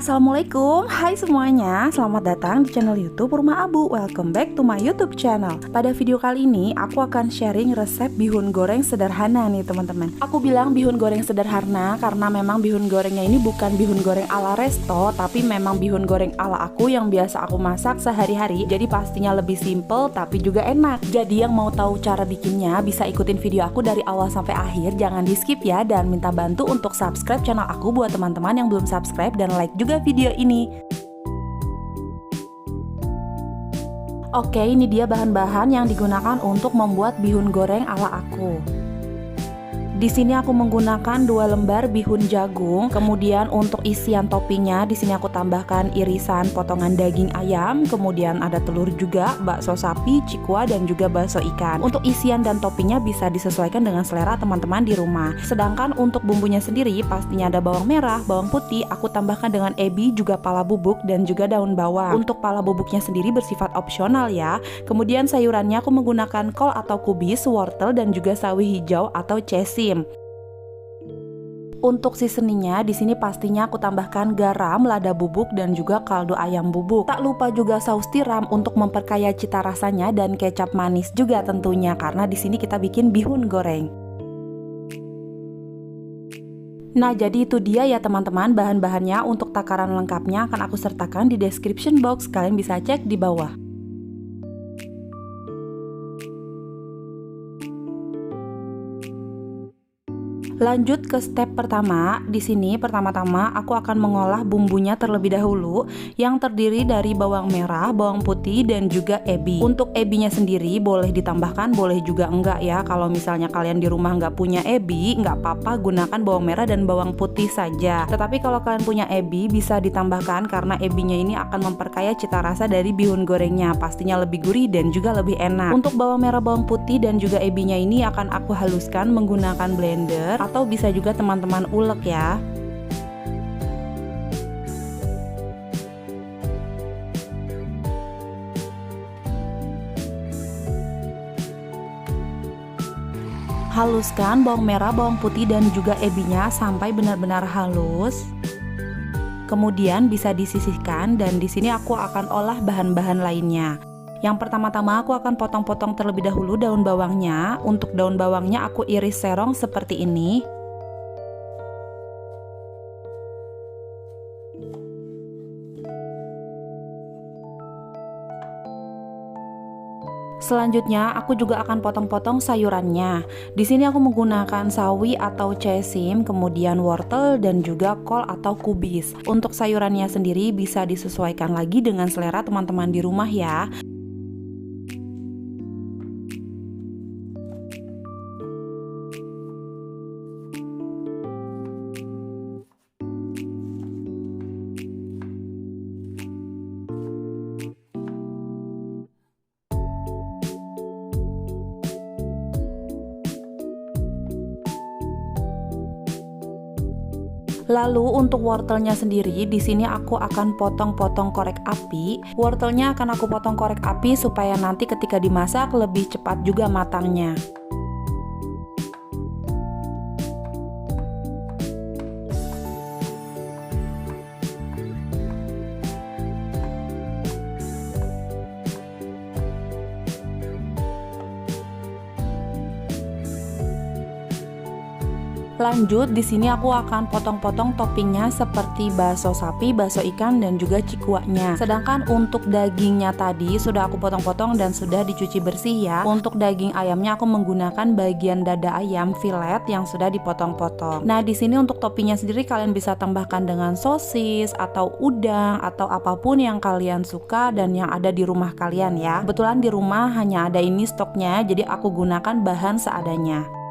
Assalamualaikum, hai semuanya, selamat datang di channel YouTube Rumah Abu. Welcome back to my YouTube channel. Pada video kali ini aku akan sharing resep bihun goreng sederhana nih teman-teman. Aku bilang bihun goreng sederhana karena memang bihun gorengnya ini bukan bihun goreng ala resto, tapi memang bihun goreng ala aku yang biasa aku masak sehari-hari. Jadi pastinya lebih simple tapi juga enak. Jadi yang mau tahu cara bikinnya bisa ikutin video aku dari awal sampai akhir, jangan di skip ya, dan minta bantu untuk subscribe channel aku buat teman-teman yang belum subscribe, dan like juga video ini. Oke, ini dia bahan-bahan yang digunakan untuk membuat bihun goreng ala aku. Di sini aku menggunakan 2 lembar bihun jagung. Kemudian untuk isian toppingnya di sini aku tambahkan irisan potongan daging ayam, kemudian ada telur juga, bakso sapi, cikua, dan juga bakso ikan. Untuk isian dan toppingnya bisa disesuaikan dengan selera teman-teman di rumah. Sedangkan untuk bumbunya sendiri pastinya ada bawang merah, bawang putih, aku tambahkan dengan ebi, juga pala bubuk, dan juga daun bawang. Untuk pala bubuknya sendiri bersifat opsional ya. Kemudian sayurannya aku menggunakan kol atau kubis, wortel, dan juga sawi hijau atau cesim. Untuk seasoningnya di sini pastinya aku tambahkan garam, lada bubuk, dan juga kaldu ayam bubuk. Tak lupa juga saus tiram untuk memperkaya cita rasanya, dan kecap manis juga tentunya karena di sini kita bikin bihun goreng. Nah, jadi itu dia ya teman-teman bahan-bahannya. Untuk takaran lengkapnya akan aku sertakan di description box, kalian bisa cek di bawah. Lanjut ke step pertama. Di sini pertama-tama aku akan mengolah bumbunya terlebih dahulu, yang terdiri dari bawang merah, bawang putih, dan juga ebi. Untuk ebinya sendiri boleh ditambahkan, boleh juga enggak ya. Kalau misalnya kalian di rumah nggak punya ebi, nggak apa-apa, gunakan bawang merah dan bawang putih saja. Tetapi kalau kalian punya ebi bisa ditambahkan karena ebinya ini akan memperkaya cita rasa dari bihun gorengnya. Pastinya lebih gurih dan juga lebih enak. Untuk bawang merah, bawang putih, dan juga ebinya ini akan aku haluskan menggunakan blender, atau bisa juga teman-teman ulek ya. Haluskan bawang merah, bawang putih, dan juga ebinya sampai benar-benar halus. Kemudian bisa disisihkan, dan di sini aku akan olah bahan-bahan lainnya. Yang pertama-tama aku akan potong-potong terlebih dahulu daun bawangnya. Untuk daun bawangnya aku iris serong seperti ini. Selanjutnya aku juga akan potong-potong sayurannya. Di sini aku menggunakan sawi atau cesim, kemudian wortel, dan juga kol atau kubis. Untuk sayurannya sendiri bisa disesuaikan lagi dengan selera teman-teman di rumah ya. Lalu untuk wortelnya sendiri di sini aku akan potong-potong korek api. Wortelnya akan aku potong korek api supaya nanti ketika dimasak lebih cepat juga matangnya. Lanjut, di sini aku akan potong-potong toppingnya seperti bakso sapi, bakso ikan, dan juga cikuaknya. Sedangkan untuk dagingnya tadi sudah aku potong-potong dan sudah dicuci bersih ya. Untuk daging ayamnya aku menggunakan bagian dada ayam filet yang sudah dipotong-potong. Nah, di sini untuk toppingnya sendiri kalian bisa tambahkan dengan sosis atau udang atau apapun yang kalian suka dan yang ada di rumah kalian ya. Kebetulan di rumah hanya ada ini stoknya, jadi aku gunakan bahan seadanya.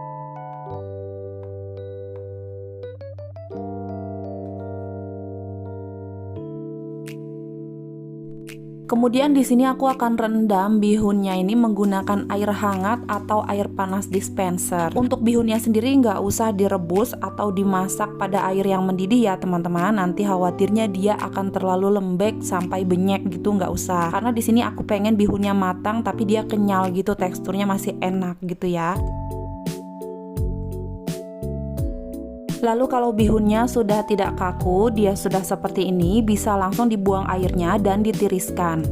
Kemudian di sini aku akan rendam bihunnya ini menggunakan air hangat atau air panas dispenser. Untuk bihunnya sendiri nggak usah direbus atau dimasak pada air yang mendidih ya teman-teman. Nanti khawatirnya dia akan terlalu lembek sampai benyek gitu, nggak usah. Karena di sini aku pengen bihunnya matang tapi dia kenyal gitu, teksturnya masih enak gitu ya. Lalu kalau bihunnya sudah tidak kaku, dia sudah seperti ini, bisa langsung dibuang airnya dan ditiriskan.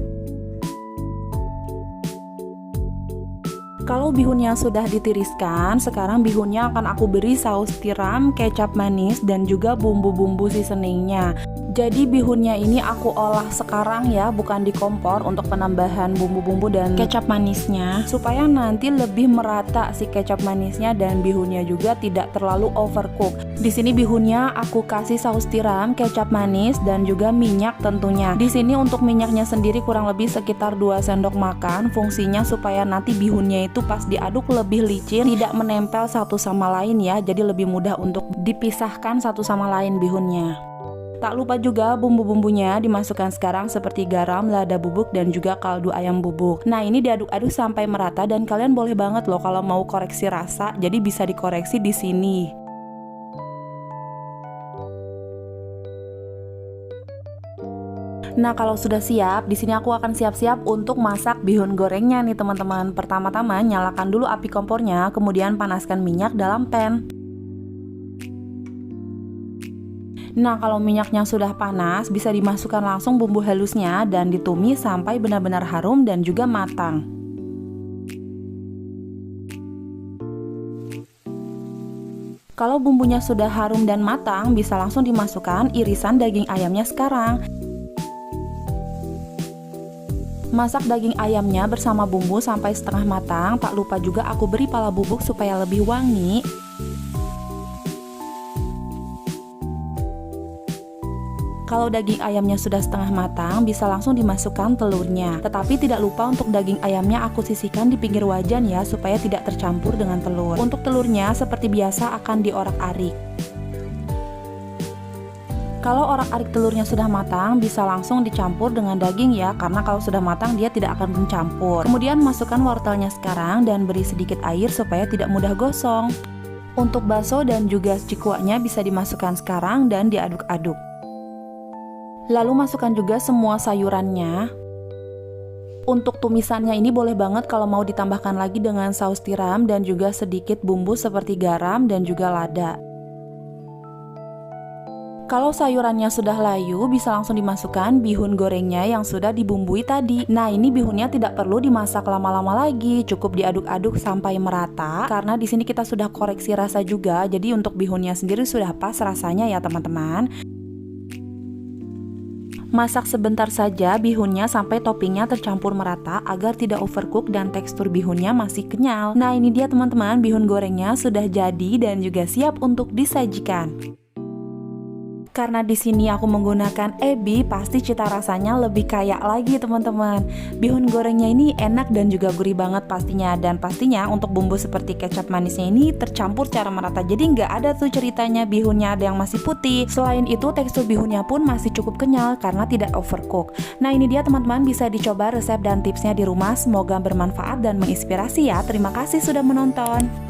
Kalau bihunnya sudah ditiriskan, sekarang bihunnya akan aku beri saus tiram, kecap manis, dan juga bumbu-bumbu seasoningnya. Jadi bihunnya ini aku olah sekarang ya, bukan di kompor, untuk penambahan bumbu-bumbu dan kecap manisnya, supaya nanti lebih merata si kecap manisnya dan bihunnya juga tidak terlalu overcook. Di sini bihunnya aku kasih saus tiram, kecap manis, dan juga minyak tentunya. Di sini untuk minyaknya sendiri kurang lebih sekitar 2 sendok makan. Fungsinya supaya nanti bihunnya itu pas diaduk lebih licin, tidak menempel satu sama lain ya. Jadi lebih mudah untuk dipisahkan satu sama lain bihunnya. Tak lupa juga bumbu-bumbunya dimasukkan sekarang seperti garam, lada bubuk, dan juga kaldu ayam bubuk. Nah ini diaduk-aduk sampai merata dan kalian boleh banget loh kalau mau koreksi rasa, jadi bisa dikoreksi di sini. Nah kalau sudah siap, di sini aku akan siap-siap untuk masak bihun gorengnya nih teman-teman. Pertama-tama nyalakan dulu api kompornya, kemudian panaskan minyak dalam pan. Nah kalau minyaknya sudah panas, bisa dimasukkan langsung bumbu halusnya dan ditumis sampai benar-benar harum dan juga matang. Kalau bumbunya sudah harum dan matang, bisa langsung dimasukkan irisan daging ayamnya sekarang. Masak daging ayamnya bersama bumbu sampai setengah matang. Tak lupa juga aku beri pala bubuk supaya lebih wangi. Kalau daging ayamnya sudah setengah matang, bisa langsung dimasukkan telurnya. Tetapi tidak lupa untuk daging ayamnya aku sisihkan di pinggir wajan ya, supaya tidak tercampur dengan telur. Untuk telurnya seperti biasa akan diorak-arik. Kalau orak-arik telurnya sudah matang, bisa langsung dicampur dengan daging ya, karena kalau sudah matang dia tidak akan mencampur. Kemudian masukkan wortelnya sekarang dan beri sedikit air supaya tidak mudah gosong. Untuk bakso dan juga cikuaknya bisa dimasukkan sekarang dan diaduk-aduk. Lalu masukkan juga semua sayurannya. Untuk tumisannya ini boleh banget kalau mau ditambahkan lagi dengan saus tiram dan juga sedikit bumbu seperti garam dan juga lada. Kalau sayurannya sudah layu, bisa langsung dimasukkan bihun gorengnya yang sudah dibumbui tadi. Nah ini bihunnya tidak perlu dimasak lama-lama lagi, cukup diaduk-aduk sampai merata. Karena di sini kita sudah koreksi rasa juga, jadi untuk bihunnya sendiri sudah pas rasanya ya teman-teman. Masak sebentar saja bihunnya sampai toppingnya tercampur merata agar tidak overcook dan tekstur bihunnya masih kenyal. Nah ini dia teman-teman, bihun gorengnya sudah jadi dan juga siap untuk disajikan. Karena di sini aku menggunakan ebi, pasti cita rasanya lebih kaya lagi teman-teman. Bihun gorengnya ini enak dan juga gurih banget pastinya. Dan pastinya untuk bumbu seperti kecap manisnya ini tercampur secara merata. Jadi nggak ada tuh ceritanya bihunnya ada yang masih putih. Selain itu tekstur bihunnya pun masih cukup kenyal karena tidak overcook. Nah ini dia teman-teman, bisa dicoba resep dan tipsnya di rumah. Semoga bermanfaat dan menginspirasi ya. Terima kasih sudah menonton.